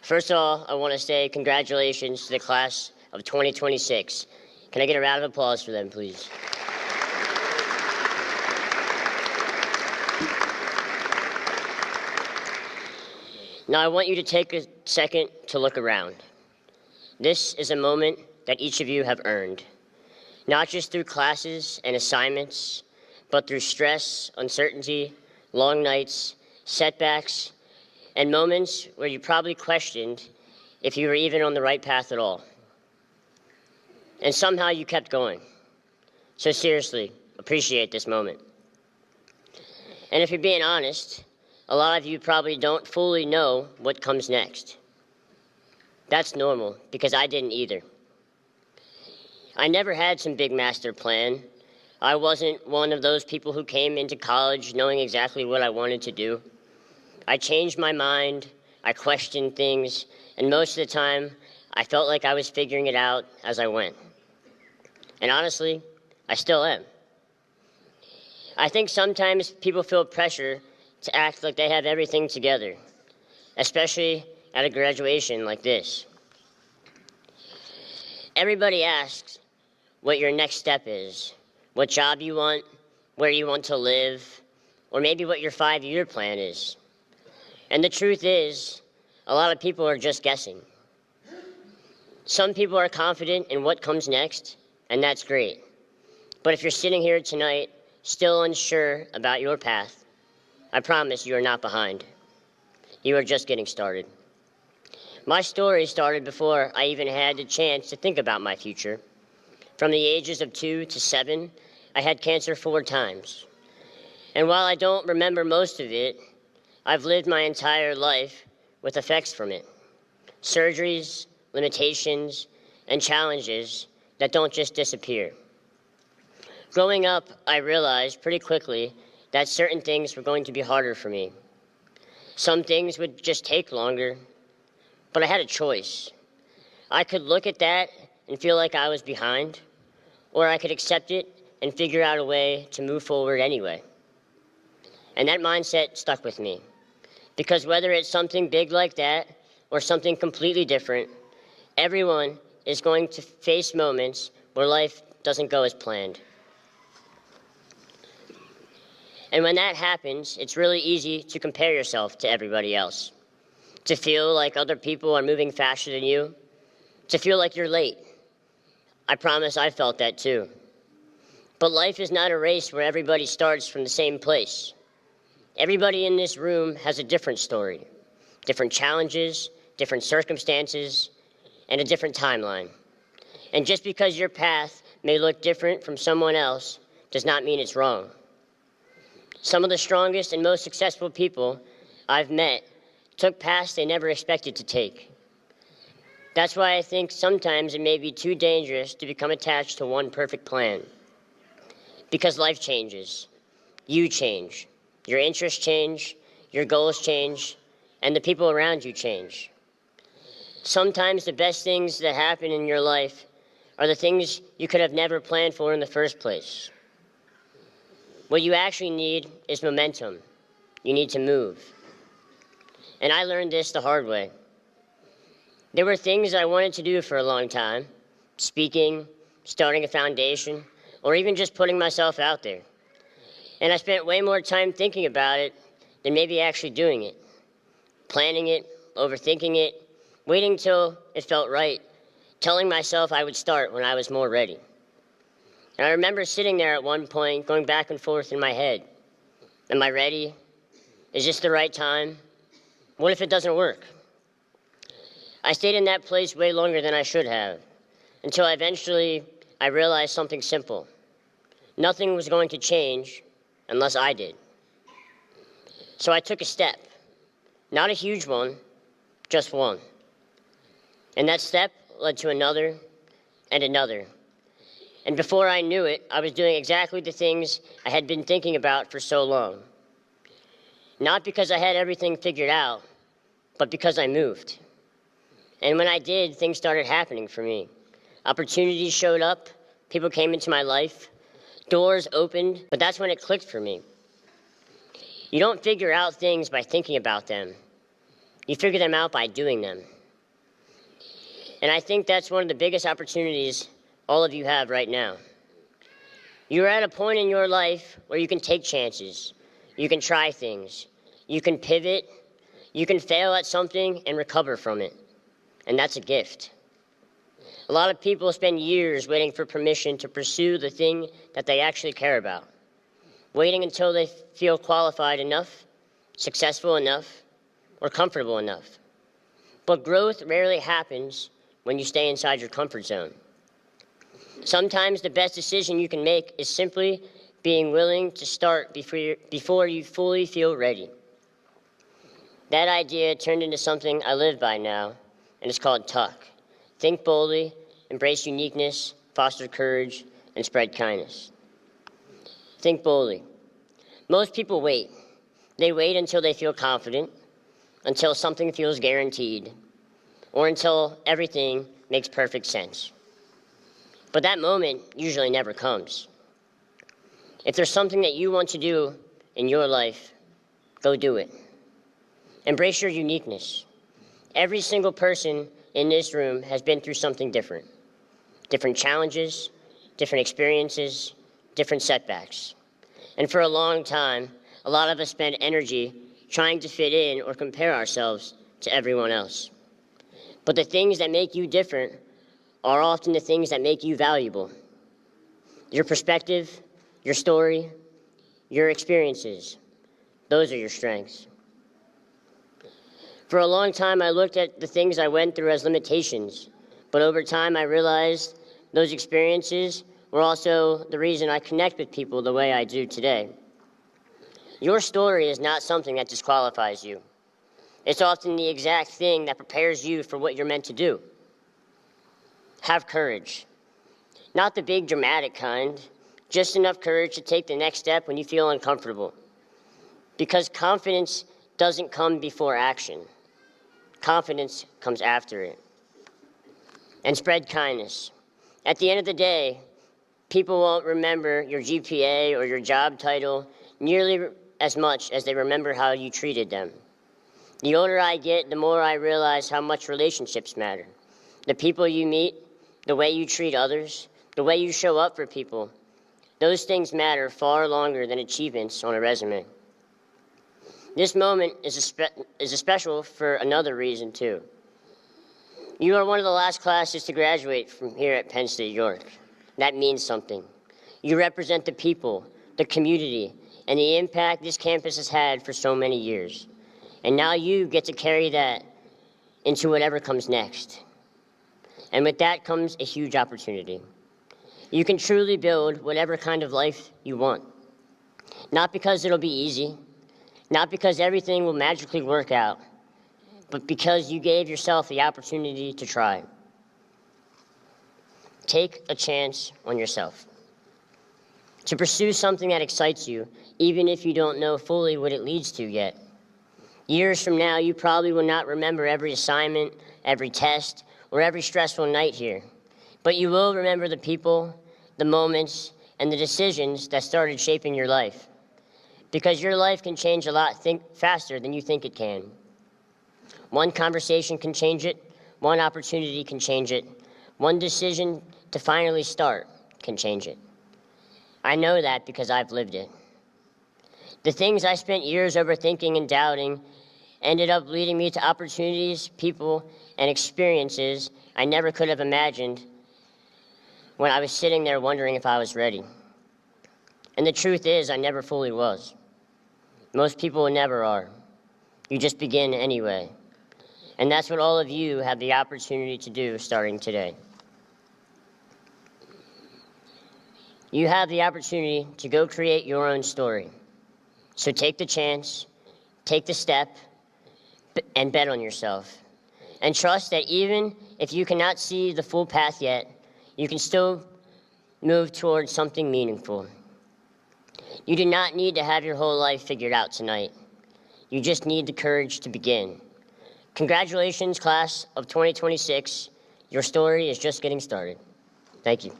First of all, I want to say congratulations to the class of 2026. Can I get a round of applause for them, please? Now, I want you to take a second to look around. This is a moment that each of you have earned, not just through classes and assignments, but through stress, uncertainty, long nights, setbacks, and moments where you probably questioned if you were even on the right path at all. And somehow you kept going. So seriously, appreciate this moment. And if you're being honest, a lot of you probably don't fully know what comes next. That's normal, because I didn't either. I never had some big master plan. I wasn't one of those people who came into college knowing exactly what I wanted to do. I changed my mind, I questioned things, and most of the time, I felt like I was figuring it out as I went. And honestly, I still am. I think sometimes people feel pressure to act like they have everything together, especially at a graduation like this. Everybody asks what your next step is, what job you want, where you want to live, or maybe what your 5-year plan is. And the truth is, a lot of people are just guessing. Some people are confident in what comes next, and that's great. But if you're sitting here tonight, still unsure about your path, I promise you are not behind. You are just getting started. My story started before I even had the chance to think about my future. From the ages of 2 to 7, I had cancer 4 times. And while I don't remember most of it, I've lived my entire life with effects from it. Surgeries, limitations, and challenges that don't just disappear. Growing up, I realized pretty quickly that certain things were going to be harder for me. Some things would just take longer, but I had a choice. I could look at that and feel like I was behind, or I could accept it and figure out a way to move forward anyway. And that mindset stuck with me, because whether it's something big like that or something completely different, everyone is going to face moments where life doesn't go as planned. And when that happens, it's really easy to compare yourself to everybody else, to feel like other people are moving faster than you, to feel like you're late. I promise I felt that too. But life is not a race where everybody starts from the same place. Everybody in this room has a different story, different challenges, different circumstances, and a different timeline. And just because your path may look different from someone else does not mean it's wrong. Some of the strongest and most successful people I've met took paths they never expected to take. That's why I think sometimes it may be too dangerous to become attached to one perfect plan. Because life changes, you change, your interests change, your goals change, and the people around you change. Sometimes the best things that happen in your life are the things you could have never planned for in the first place. What you actually need is momentum. You need to move. And I learned this the hard way. There were things I wanted to do for a long time, speaking, starting a foundation, or even just putting myself out there. And I spent way more time thinking about it than maybe actually doing it, planning it, overthinking it, waiting till it felt right, telling myself I would start when I was more ready. And I remember sitting there at one point, going back and forth in my head. Am I ready? Is this the right time? What if it doesn't work? I stayed in that place way longer than I should have, until eventually I realized something simple. Nothing was going to change unless I did. So I took a step. Not a huge one, just one. And that step led to another and another. And before I knew it, I was doing exactly the things I had been thinking about for so long. Not because I had everything figured out, but because I moved. And when I did, things started happening for me. Opportunities showed up, people came into my life, doors opened, but that's when it clicked for me. You don't figure out things by thinking about them. You figure them out by doing them. And I think that's one of the biggest opportunities all of you have right now. You're at a point in your life where you can take chances. You can try things. You can pivot. You can fail at something and recover from it. And that's a gift. A lot of people spend years waiting for permission to pursue the thing that they actually care about, waiting until they feel qualified enough, successful enough, or comfortable enough. But growth rarely happens when you stay inside your comfort zone. Sometimes the best decision you can make is simply being willing to start before you fully feel ready. That idea turned into something I live by now, and it's called TUCK. Think boldly, embrace uniqueness, foster courage, and spread kindness. Think boldly. Most people wait. They wait until they feel confident, until something feels guaranteed, or until everything makes perfect sense. But that moment usually never comes. If there's something that you want to do in your life, go do it. Embrace your uniqueness. Every single person in this room has been through something different. Different challenges, different experiences, different setbacks. And for a long time, a lot of us spend energy trying to fit in or compare ourselves to everyone else. But the things that make you different are often the things that make you valuable. Your perspective, your story, your experiences, those are your strengths. For a long time, I looked at the things I went through as limitations, but over time I realized those experiences were also the reason I connect with people the way I do today. Your story is not something that disqualifies you. It's often the exact thing that prepares you for what you're meant to do. Have courage. Not the big dramatic kind, just enough courage to take the next step when you feel uncomfortable. Because confidence doesn't come before action. Confidence comes after it. And spread kindness. At the end of the day, people won't remember your GPA or your job title nearly as much as they remember how you treated them. The older I get, the more I realize how much relationships matter. The people you meet, the way you treat others, the way you show up for people, those things matter far longer than achievements on a resume. This moment is special for another reason, too. You are one of the last classes to graduate from here at Penn State York. That means something. You represent the people, the community, and the impact this campus has had for so many years. And now you get to carry that into whatever comes next. And with that comes a huge opportunity. You can truly build whatever kind of life you want. Not because it'll be easy, not because everything will magically work out, but because you gave yourself the opportunity to try. Take a chance on yourself. To pursue something that excites you, even if you don't know fully what it leads to yet. Years from now, you probably will not remember every assignment, every test, or every stressful night here. But you will remember the people, the moments, and the decisions that started shaping your life. Because your life can change a lot faster than you think it can. One conversation can change it. One opportunity can change it. One decision to finally start can change it. I know that because I've lived it. The things I spent years overthinking and doubting ended up leading me to opportunities, people, and experiences I never could have imagined when I was sitting there wondering if I was ready. And the truth is, I never fully was. Most people never are. You just begin anyway. And that's what all of you have the opportunity to do starting today. You have the opportunity to go create your own story. So take the chance, take the step, and bet on yourself. And trust that even if you cannot see the full path yet, you can still move towards something meaningful. You do not need to have your whole life figured out tonight. You just need the courage to begin. Congratulations, class of 2026. Your story is just getting started. Thank you.